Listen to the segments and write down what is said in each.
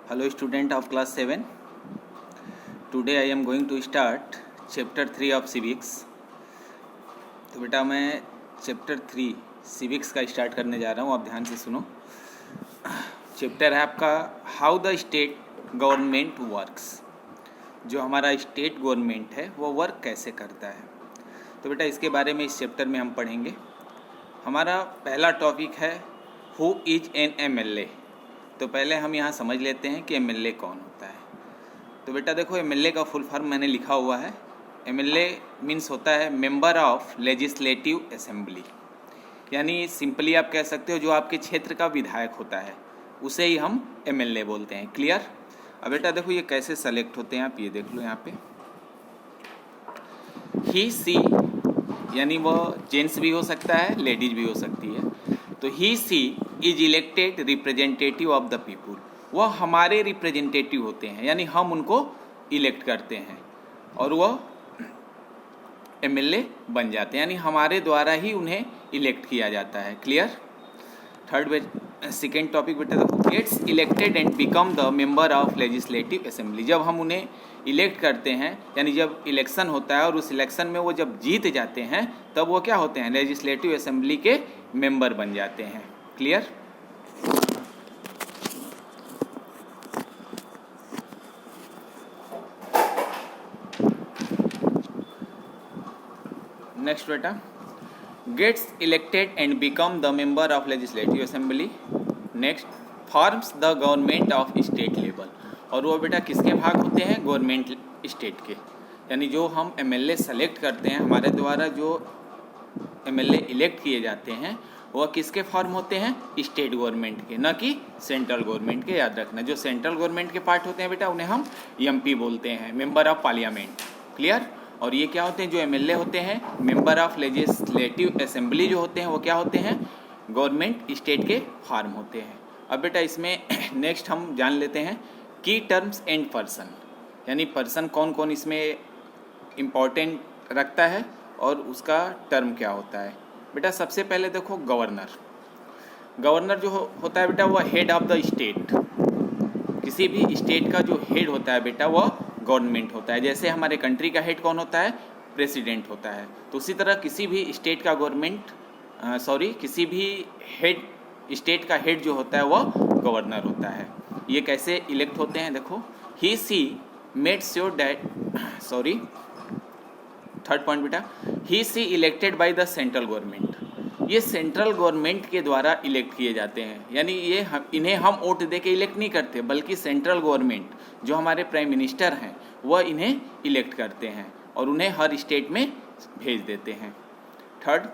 Hello student of class 7. Today I am going to start chapter 3 of civics. तो बेटा मैं chapter 3 civics का start करने जा रहा हूँ, आप ध्यान से सुनो। चैप्टर है आपका how the state government works. जो हमारा स्टेट गवर्नमेंट है वो वर्क कैसे करता है, तो बेटा इसके बारे में इस चैप्टर में हम पढ़ेंगे। हमारा पहला टॉपिक है हु इज एन एमएलए। तो पहले हम यहाँ समझ लेते हैं कि एमएलए कौन होता है। तो बेटा देखो, एमएलए का फुल फॉर्म मैंने लिखा हुआ है। एमएलए मीन्स होता है मेंबर ऑफ लेजिस्लेटिव असेंबली, यानी सिंपली आप कह सकते हो जो आपके क्षेत्र का विधायक होता है उसे ही हम एमएलए बोलते हैं। क्लियर। अब बेटा देखो ये कैसे सेलेक्ट होते हैं, आप ये देख लो यहाँ पे। ही सी यानी वो जेंट्स भी हो सकता है, लेडीज भी हो सकती है। तो he she is elected representative of the people. वह हमारे रिप्रेजेंटेटिव होते हैं, यानी हम उनको इलेक्ट करते हैं और वह एमएलए बन जाते हैं, यानी हमारे द्वारा ही उन्हें इलेक्ट किया जाता है। क्लियर। सेकेंड टॉपिक बेटा देखो, gets elected and become the member of legislative assembly. जब हम उन्हें इलेक्ट करते हैं, यानी जब इलेक्शन होता है और उस इलेक्शन में वो जब जीत जाते हैं तब वो क्या होते हैं, लेजिस्लेटिव असेंबली के मेंबर बन जाते हैं। क्लियर। नेक्स्ट बेटा, gets elected and become the member of legislative assembly. Next, forms the government of state level. और वो बेटा किसके भाग होते हैं, गवर्नमेंट स्टेट के। यानी जो हम एमएलए सेलेक्ट करते हैं, हमारे द्वारा जो एमएलए इलेक्ट किए जाते हैं वह किसके फॉर्म होते हैं, स्टेट गवर्नमेंट के, न कि सेंट्रल गवर्नमेंट के। याद रखना, जो सेंट्रल गवर्नमेंट के पार्ट होते हैं बेटा उन्हें हम एमपी बोलते हैं, मेंबर ऑफ पार्लियामेंट। क्लियर। और ये क्या होते हैं, जो एमएलए होते हैं, मेंबर ऑफ लेजिस्लेटिव असेंबली जो होते हैं वो क्या होते हैं, गवर्नमेंट स्टेट के फॉर्म होते हैं। अब बेटा इसमें नेक्स्ट हम जान लेते हैं की टर्म्स एंड पर्सन, यानी पर्सन कौन कौन इसमें इम्पॉर्टेंट रखता है और उसका टर्म क्या होता है। बेटा सबसे पहले देखो गवर्नर। गवर्नर जो होता है बेटा वह हेड ऑफ द स्टेट। किसी भी स्टेट का जो हेड होता है बेटा वह गवर्नमेंट होता है। जैसे हमारे कंट्री का हेड कौन होता है, प्रेसिडेंट होता है। तो उसी तरह किसी भी स्टेट का किसी भी हेड स्टेट का हेड जो होता है वह गवर्नर होता है। ये कैसे इलेक्ट होते हैं देखो, he she made sure that third point बेटा, he she elected by the central government. ये सेंट्रल गवर्नमेंट के द्वारा इलेक्ट किए जाते हैं, यानी इन्हें हम वोट दे के इलेक्ट नहीं करते, बल्कि सेंट्रल गवर्नमेंट जो हमारे प्राइम मिनिस्टर हैं वह इन्हें इलेक्ट करते हैं और उन्हें हर स्टेट में भेज देते हैं। Third,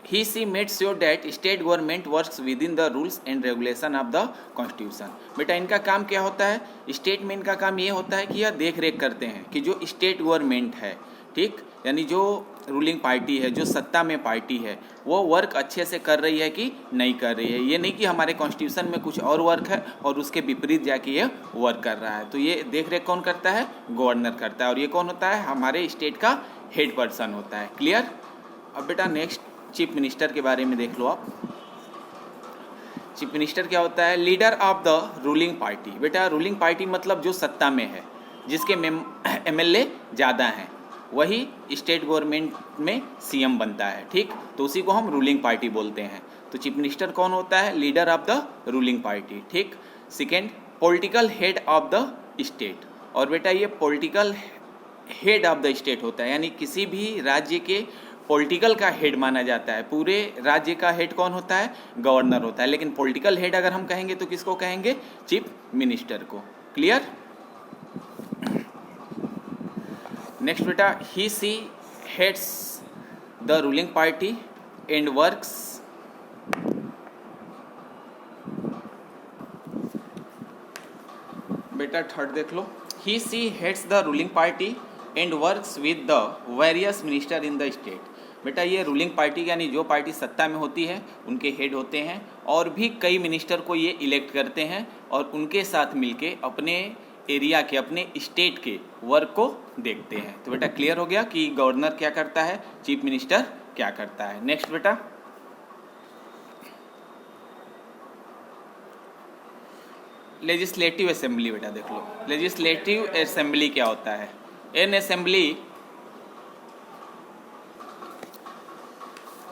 he she made sure that state government works with in the rules and regulation of the constitution. बेटा इनका काम क्या होता है, स्टेट में इनका काम ये होता है कि यह देख रेख करते हैं कि जो स्टेट गवर्नमेंट है, ठीक, यानी जो रूलिंग पार्टी है, जो सत्ता में पार्टी है, वो वर्क अच्छे से कर रही है कि नहीं कर रही है। ये नहीं कि हमारे कॉन्स्टिट्यूशन में कुछ और वर्क है और उसके विपरीत जाके ये वर्क कर रहा है। तो ये देख रेख कौन करता है, गवर्नर करता है। और ये कौन होता है, हमारे स्टेट का हेड पर्सन होता है। क्लियर। अब बेटा नेक्स्ट चीफ मिनिस्टर के बारे में देख लो आप। चीफ मिनिस्टर क्या होता है, leader of the ruling party. बेटा रूलिंग पार्टी मतलब जो सत्ता में है, जिसके एमएलए ज़्यादा हैं, वही स्टेट गवर्नमेंट में सीएम बनता है। ठीक, तो उसी को हम रूलिंग पार्टी बोलते हैं। तो चीफ मिनिस्टर कौन होता है, leader of the ruling party. ठीक। Second, political head of the state. और बेटा ये political head of the state होता है, यानी किसी भी राज्य के पॉलिटिकल का हेड माना जाता है। पूरे राज्य का हेड कौन होता है, गवर्नर होता है, लेकिन पॉलिटिकल हेड अगर हम कहेंगे तो किसको कहेंगे, चीफ मिनिस्टर को। क्लियर। नेक्स्ट बेटा, he she heads the ruling party and works बेटा थर्ड देख लो, he she heads the ruling party and works with the various minister in the state. बेटा ये रूलिंग पार्टी यानी जो पार्टी सत्ता में होती है उनके हेड होते हैं और भी कई मिनिस्टर को ये इलेक्ट करते हैं और उनके साथ मिलके अपने एरिया के, अपने स्टेट के वर्क को देखते हैं। तो बेटा क्लियर हो गया कि गवर्नर क्या करता है, चीफ मिनिस्टर क्या करता है। नेक्स्ट बेटा, लेजिस्लेटिव असेंबली बेटा देख लो, लेजिस्लेटिव असेंबली क्या होता है। एन असेंबली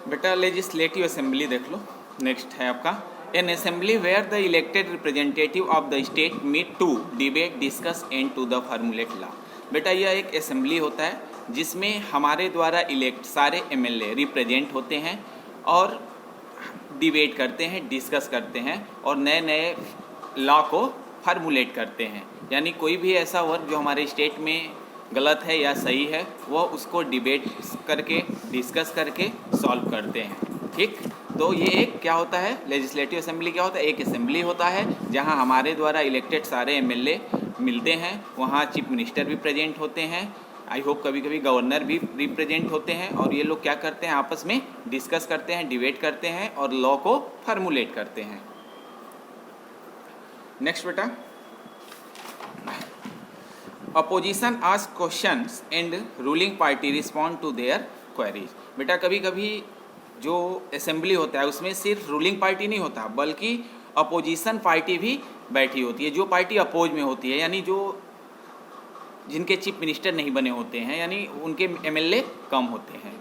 बेटा, लेजिस्लेटिव असेंबली देख लो, नेक्स्ट है आपका an assembly where the elected representative of the state meet to debate discuss and to the formulate law. बेटा यह एक असेंबली होता है जिसमें हमारे द्वारा इलेक्ट सारे एमएलए रिप्रेजेंट होते हैं और डिबेट करते हैं, डिस्कस करते हैं और नए नए लॉ को फार्मूलेट करते हैं। यानी कोई भी ऐसा वर्क जो हमारे स्टेट में गलत है या सही है वो उसको डिबेट करके, डिस्कस करके सॉल्व करते हैं। ठीक, तो ये एक क्या होता है, लेजिस्लेटिव असेंबली क्या होता है, एक असेंबली होता है जहां हमारे द्वारा इलेक्टेड सारे एमएलए मिलते हैं। वहाँ चीफ मिनिस्टर भी प्रेजेंट होते हैं, आई होप कभी कभी गवर्नर भी रिप्रेजेंट होते हैं और ये लोग क्या करते हैं, आपस में डिस्कस करते हैं, डिबेट करते हैं और लॉ को फार्मूलेट करते हैं। नेक्स्ट बेटा, opposition ask questions and ruling party respond to their queries. बेटा कभी कभी जो असेंबली होता है उसमें सिर्फ रूलिंग पार्टी नहीं होता बल्कि अपोजिशन पार्टी भी बैठी होती है, जो पार्टी अपोज में होती है, यानी जो जिनके चीफ मिनिस्टर नहीं बने होते हैं, यानी उनके एमएलए कम होते हैं,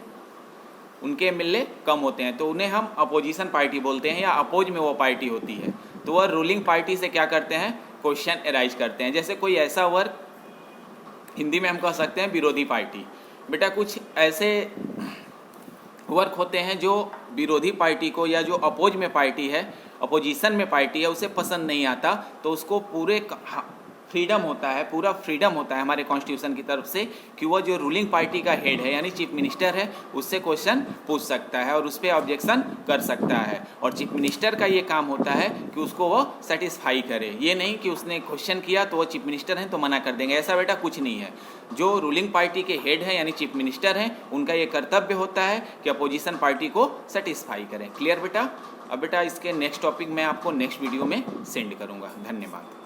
उनके एमएलए कम होते हैं, तो उन्हें हम अपोजिशन पार्टी बोलते हैं या अपोज में वो पार्टी होती है। तो वह रूलिंग पार्टी से क्या करते हैं, क्वेश्चन एराइज करते हैं। जैसे कोई ऐसा वर्क, हिंदी में हम कह सकते हैं विरोधी पार्टी। बेटा कुछ ऐसे वर्क होते हैं जो विरोधी पार्टी को या जो अपोज में पार्टी है, अपोजिशन में पार्टी है, उसे पसंद नहीं आता, तो उसको पूरे फ्रीडम होता है, पूरा फ्रीडम होता है हमारे कॉन्स्टिट्यूशन की तरफ से कि वह जो रूलिंग पार्टी का हेड है यानी चीफ मिनिस्टर है उससे क्वेश्चन पूछ सकता है और उस पर ऑब्जेक्शन कर सकता है। और चीफ मिनिस्टर का ये काम होता है कि उसको वो सेटिस्फाई करे, ये नहीं कि उसने क्वेश्चन किया तो वो चीफ मिनिस्टर हैं तो मना कर देंगे, ऐसा बेटा कुछ नहीं है। जो रूलिंग पार्टी के हेड हैं यानी चीफ मिनिस्टर हैं उनका ये कर्तव्य होता है कि अपोजिशन पार्टी को सेटिस्फाई करें। क्लियर बेटा? अब बेटा इसके नेक्स्ट टॉपिक मैं आपको नेक्स्ट वीडियो में सेंड करूँगा। धन्यवाद।